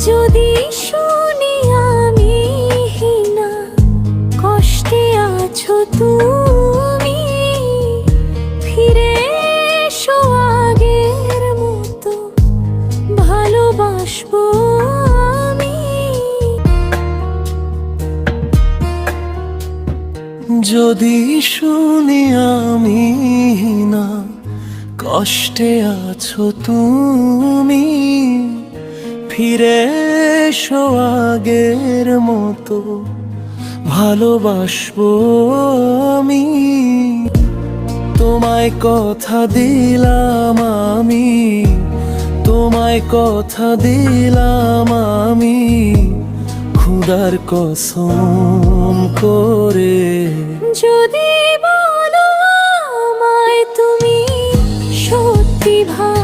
যদি শুনি আমি না কষ্টে আছো তুমি, ফিরে এসো আগের মতো ভালোবাসবো আমি। যদি শুনি আমি না কষ্টে আছো তুমি, ফিরে এসো আগের মতো ভালোবাসবো আমি। তোমায় কথা দিলাম আমি, তোমায় কথা দিলাম আমি, খুদার কসম করে। যদি বলো আমায় তুমি সত্যি ভালো